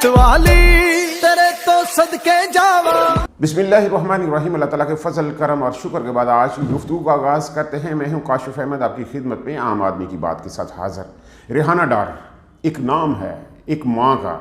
हिम्मत वाली तेरे तो सदके जावा। बिस्मिल्लाहिर्रहमानिर्रहीम। अल्लाह ताला के फजल करम और शुक्र के बाद आज की गुफ्तगू का आगाज़ करते हैं। मैं हूँ काशिफ अहमद, आपकी खिदमत में आम आदमी की बात के साथ हाज़िर। रेहाना डार एक नाम है, एक माँ का,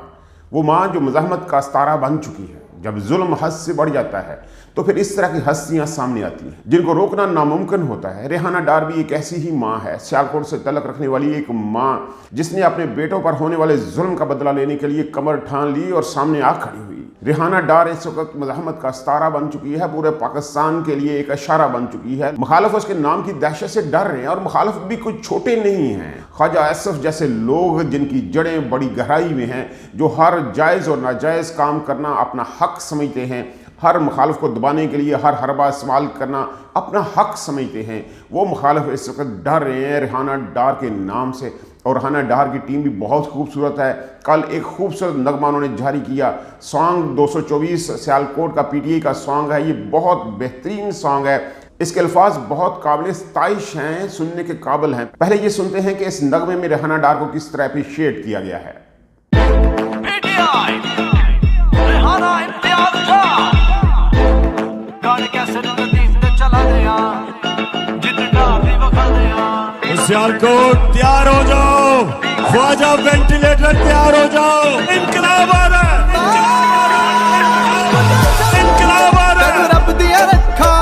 वो माँ जो मज़ाहमत का अस्तारा बन चुकी है। जब जुल्म हद से बढ़ जाता है तो फिर इस तरह की हस्तियाँ सामने आती हैं जिनको रोकना नामुमकिन होता है। रेहाना डार भी एक ऐसी ही माँ है, सियालकोट से तलक रखने वाली एक माँ जिसने अपने बेटों पर होने वाले जुल्म का बदला लेने के लिए कमर ठान ली और सामने आ खड़ी हुई। रेहाना डार इस वक्त मज़ाहमत का अस्तारा बन चुकी है, पूरे पाकिस्तान के लिए एक इशारा बन चुकी है। मुखालिफ उसके नाम की दहशत से डर रहे हैं और मुखालिफ भी कुछ छोटे नहीं हैं। ख्वाजा असफ जैसे लोग जिनकी जड़ें बड़ी गहराई में हैं, जो हर जायज़ और नाजायज़ काम करना अपना हक समझते हैं, हर मुखालिफ को दबाने के लिए हर हरबा इस्तेमाल करना अपना हक समझते हैं, वो मुखालिफ इस वक्त डर रहे हैं रेहाना डार के नाम से। और रेहाना डार की टीम भी बहुत खूबसूरत है। कल एक खूबसूरत नगमा उन्होंने जारी किया, सॉन्ग 224 सियालकोट का PTI का सॉन्ग है। ये बहुत बेहतरीन सॉन्ग है, इसके अल्फाज बहुत काबिल सताइश हैं, सुनने के काबिल हैं। पहले ये सुनते हैं कि इस नगमे में रेहाना डार को किस तरह अप्रिशिएट किया गया है। सियालकोट तैयार हो जाओ, ख्वाजा वेंटिलेटर तैयार हो जाओ, इनकलाब आ रहा है, इनकलाब आ रहा है। रब दिया रखा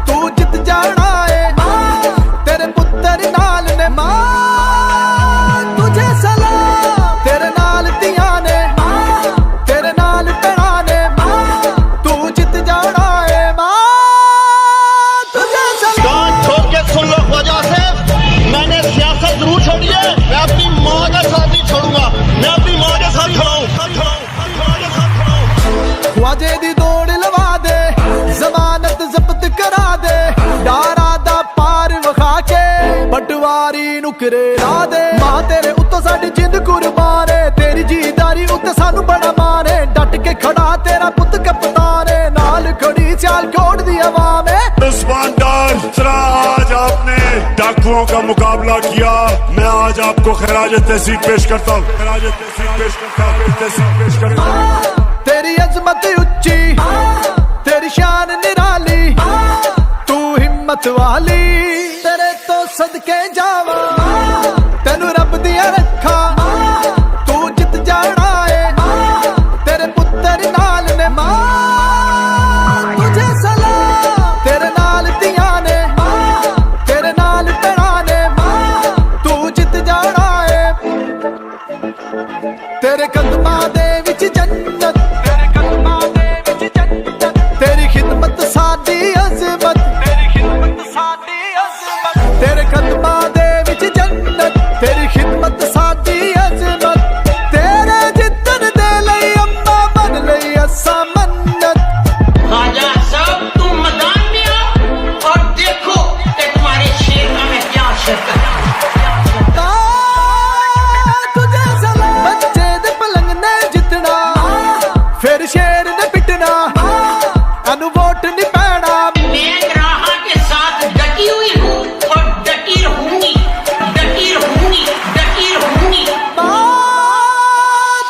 तू जित जाना है, तेरे पुत्र नाल ने मां तुझे सलाम, तेरे नाल दिया ने तेरे नाल तना ने तू जित जाना है मां तुझे सलाम। ठोक के सुन लो ख्वाजा से, मैंने सियासत जरूर छोड़ी है, मैं अपनी माँ का साथ नहीं छोड़ूंगा, मैं अपनी माँ के साथ खड़ा हूँ। ख्वाजे दी दौड़ लवा दे, जमानत जब्त करा दे, डारा दा पार वखा के पटवारी नुकरे ला दे। मां तेरे उत्तो साडी जिंद कुर्बान है, तेरी जीदारी उत्ते सानू बड़ा मान है। डट के खड़ा तेरा पुत कप्तान है, नाल खड़ी सियालकोट दी आवाम है। उस्मान डार, आज आपने डाकुओं का मुकाबला किया, मैं आज आपको खराज तहसीन पेश करता हूँ, खराज तहसीन पेश करता हूँ, तहसीन पेश करता हूँ। तेरी अजमत उच्ची, तेरी शान निराली, तू हिम्मत वाली तेरे तो सदके जावा। तेनू रब दिया रखा तू जित जाना है, तेरे पुत्र नाल ने मां तुझे सलाम, तेरे नाल दिया ने तेरे नाल तना ने तू जित जाना है। तेरे कदमां दे विच जन्नत, तेरी खिदमत साडी अज़मत, तेरे कदमां दे विच जन्नत, तेरी खिदमत साडी अज़मत, तेरे जितन दे लई अम्मा बन लई असा मन्नत। ख्वाजा साहब तुम मैदान में आओ और देखो कि तुम्हारे शेर का मैं क्या शिरकत। तुझे सलाम, बच्चे दे पलंग ने जितना, फिर शेर ने पिटना, अनु वोट नहीं पैना। मैं राहा के साथ डटी हुई हूँ और डटी रहूंगी, डटी रहूंगी, डटी रहूंगी।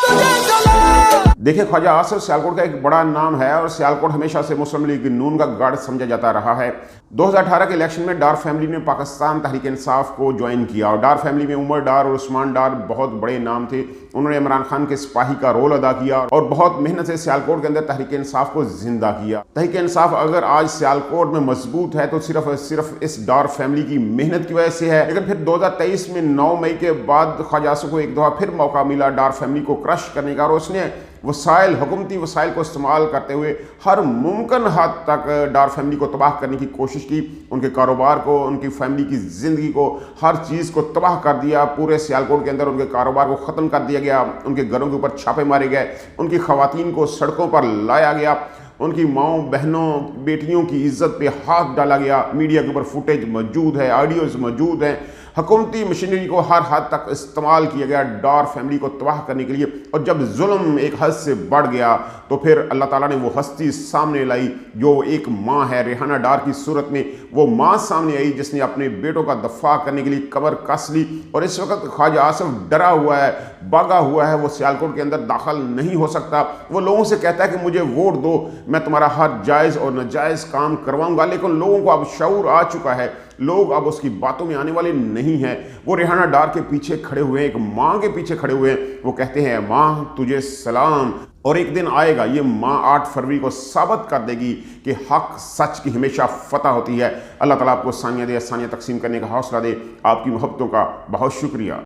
तुझे सलाम। देखिए, ख्वाजा आसिफ सियालकोट का एक बड़ा नाम है और सियालकोट हमेशा से मुस्लिम लीग नून का गढ़ समझा जाता रहा है। 2018 के इलेक्शन में डार फैमिली ने पाकिस्तान तहरीक इंसाफ को ज्वाइन किया और डार फैमिली में उमर डार और उस्मान डार बहुत बड़े नाम थे। उन्होंने इमरान खान के सिपाही का रोल अदा किया और बहुत मेहनत से सियालकोट के अंदर तहरीक इंसाफ को जिंदा किया। तहरीक इंसाफ अगर आज सियालकोट में मजबूत है तो सिर्फ इस डार फैमिली की मेहनत की वजह से है। लेकिन फिर 2023 में 9 मई के बाद ख्वाजा आसिफ को एक दफा फिर मौका मिला डार फैमिली को क्रश करने का और उसने वसाइल, हुकूमती वसाइल को इस्तेमाल करते हुए हर मुमकिन हद तक डार फैमिली को तबाह करने की कोशिश की। उनके कारोबार को, उनकी फैमिली की ज़िंदगी को, हर चीज़ को तबाह कर दिया। पूरे सियालकोट के अंदर उनके कारोबार को ख़त्म कर दिया गया, उनके घरों के ऊपर छापे मारे गए, उनकी ख़वातीन को सड़कों पर लाया गया, उनकी माओ, बहनों, बेटियों की इज्जत पे हाथ डाला गया। मीडिया के ऊपर फुटेज मौजूद है, ऑडियोज़ मौजूद हैं, हुकूमती मशीनरी को हर हद तक इस्तेमाल किया गया डार फैमिली को तबाह करने के लिए, और जब जुल्म एक हद से बढ़ गया तो फिर अल्लाह ताला ने वो हस्ती सामने लाई जो एक माँ है। रेहाना डार की सूरत में वो माँ सामने आई जिसने अपने बेटों का दफा करने के लिए कमर कस ली, और इस वक्त ख्वाजा आसिफ डरा हुआ है, भागा हुआ है, वो सियालकोट के अंदर दाखिल नहीं हो सकता। वो लोगों से कहता है कि मुझे वोट दो, मैं तुम्हारा हर जायज़ और नाजायज़ काम करवाऊंगा, लेकिन लोगों को अब शऊर आ चुका है, लोग अब उसकी बातों में आने वाले नहीं हैं। वो रेहाना डार के पीछे खड़े हुए हैं, एक माँ के पीछे खड़े हुए हैं। वो कहते हैं माँ तुझे सलाम, और एक दिन आएगा ये माँ 8 फरवरी को साबित कर देगी कि हक सच की हमेशा फतह होती है। अल्लाह ताला आपको सानिया दे, सानिया तकसीम करने का हौसला दे। आपकी मोहब्बतों का बहुत शुक्रिया।